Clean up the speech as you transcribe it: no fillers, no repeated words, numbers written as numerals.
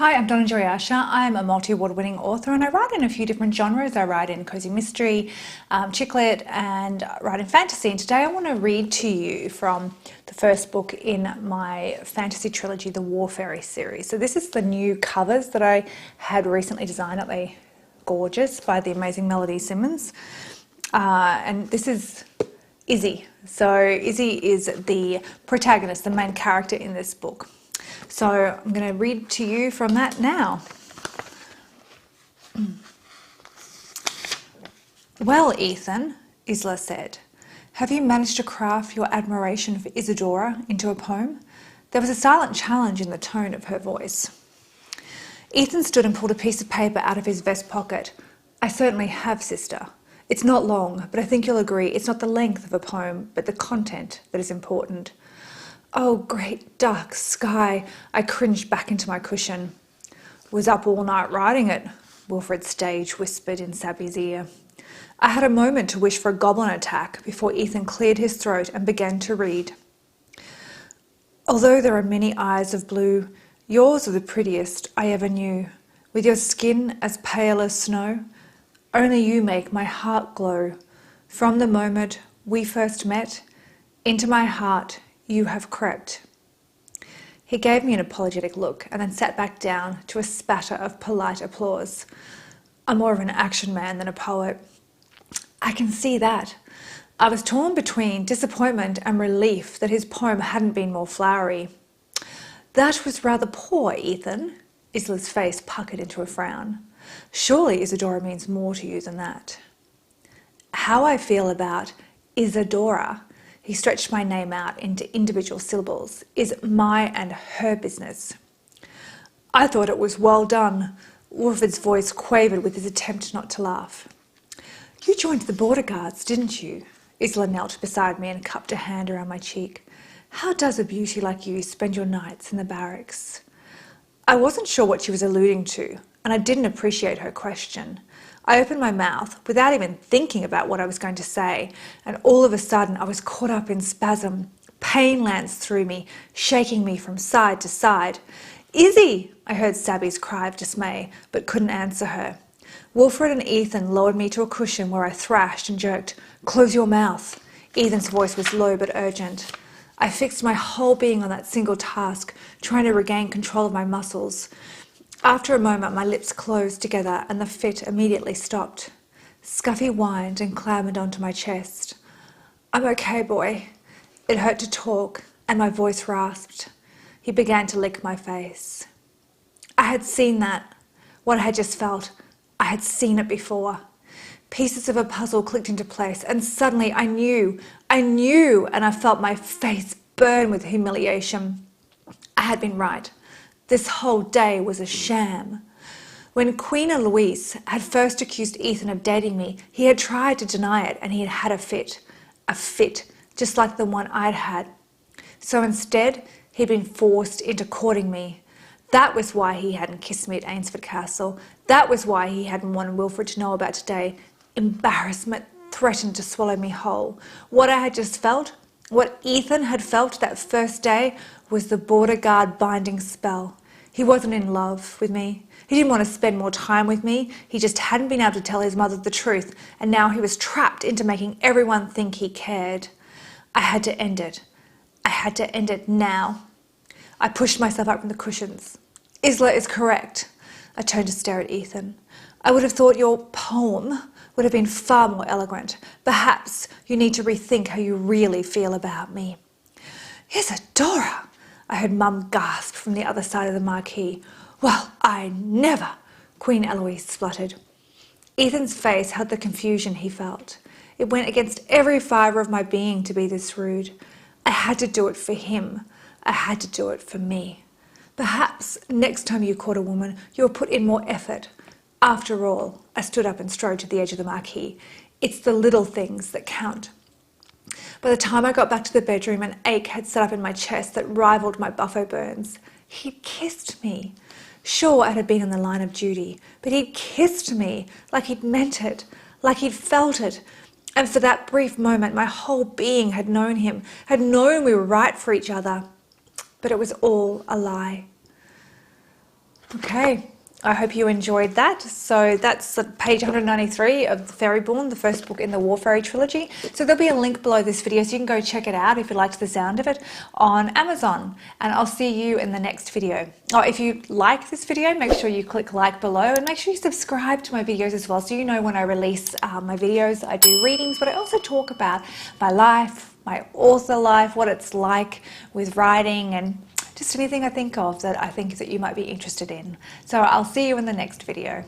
Hi, I'm Donna Joy Asher. I'm a multi-award winning author and I write in a few different genres. I write in cozy mystery, chick lit, and write in fantasy. And today I want to read to you from the first book in my fantasy trilogy, the War Faery series. So this is the new covers that I had recently designed. Aren't they gorgeous? By the amazing Melody Simmons. And this is Izzy. So Izzy is the protagonist, the main character in this book. So I'm going to read to you from that now. Well, Ethan, Isla said, have you managed to craft your admiration for Isadora into a poem? There was a silent challenge in the tone of her voice. Ethan stood and pulled a piece of paper out of his vest pocket. I certainly have, sister. It's not long, but I think you'll agree it's not the length of a poem, but the content that is important. Oh, great dark sky, I cringed back into my cushion. Was up all night writing it, Wilfred Stage whispered in Sabby's ear. I had a moment to wish for a goblin attack before Ethan cleared his throat and began to read. Although there are many eyes of blue, yours are the prettiest I ever knew, with your skin as pale as snow. Only you make my heart glow. From the moment we first met, into my heart you have crept. He gave me an apologetic look and then sat back down to a spatter of polite applause. I'm more of an action man than a poet. I can see that. I was torn between disappointment and relief that his poem hadn't been more flowery. That was rather poor, Ethan. Isla's face puckered into a frown. Surely Isadora means more to you than that. How I feel about Isadora, he stretched my name out into individual syllables, is my and her business. I thought it was well done. Wilfred's voice quavered with his attempt not to laugh. You joined the border guards, didn't you? Isla knelt beside me and cupped a hand around my cheek. How does a beauty like you spend your nights in the barracks? I wasn't sure what she was alluding to, and I didn't appreciate her question. I opened my mouth without even thinking about what I was going to say, and all of a sudden I was caught up in spasm. Pain lanced through me, shaking me from side to side. Izzy! I heard Sabby's cry of dismay, but couldn't answer her. Wilfred and Ethan lowered me to a cushion where I thrashed and jerked. Close your mouth. Ethan's voice was low but urgent. I fixed my whole being on that single task, trying to regain control of my muscles. After a moment, my lips closed together and the fit immediately stopped. Scuffy whined and clambered onto my chest. I'm okay, boy. It hurt to talk, and my voice rasped. He began to lick my face. I had seen that, what I had just felt. I had seen it before. Pieces of a puzzle clicked into place, and suddenly I knew, and I felt my face burn with humiliation. I had been right. This whole day was a sham. When Queen Eloise had first accused Ethan of dating me, he had tried to deny it and he had had a fit, just like the one I'd had. So instead, he'd been forced into courting me. That was why he hadn't kissed me at Ainsford Castle. That was why he hadn't wanted Wilfred to know about today. Embarrassment threatened to swallow me whole. What I had just felt, what Ethan had felt that first day, was the border guard binding spell. He wasn't in love with me. He didn't want to spend more time with me. He just hadn't been able to tell his mother the truth, and now he was trapped into making everyone think he cared. I had to end it. I had to end it now. I pushed myself up from the cushions. Isla is correct. I turned to stare at Ethan. I would have thought your poem would have been far more eloquent. Perhaps you need to rethink how you really feel about me. Isadora! I heard Mum gasp from the other side of the marquee. Well, I never, Queen Eloise spluttered. Ethan's face held the confusion he felt. It went against every fibre of my being to be this rude. I had to do it for him. I had to do it for me. Perhaps next time you court a woman, you'll put in more effort. After all, I stood up and strode to the edge of the marquee. It's the little things that count. By the time I got back to the bedroom, an ache had set up in my chest that rivaled my buffo burns. He'd kissed me. Sure, I had been on the line of duty, but he'd kissed me like he'd meant it, like he'd felt it. And for that brief moment, my whole being had known him, had known we were right for each other. But it was all a lie. Okay, I hope you enjoyed that. So that's page 193 of the Faery Born, the first book in the War Faery Trilogy. So there'll be a link below this video so you can go check it out if you liked the sound of it on Amazon. And I'll see you in the next video. Oh, if you like this video, make sure you click like below and make sure you subscribe to my videos as well so you know when I release my videos. I do readings, but I also talk about my life, my author life, what it's like with writing, and just anything I think of that I think that you might be interested in. So I'll see you in the next video.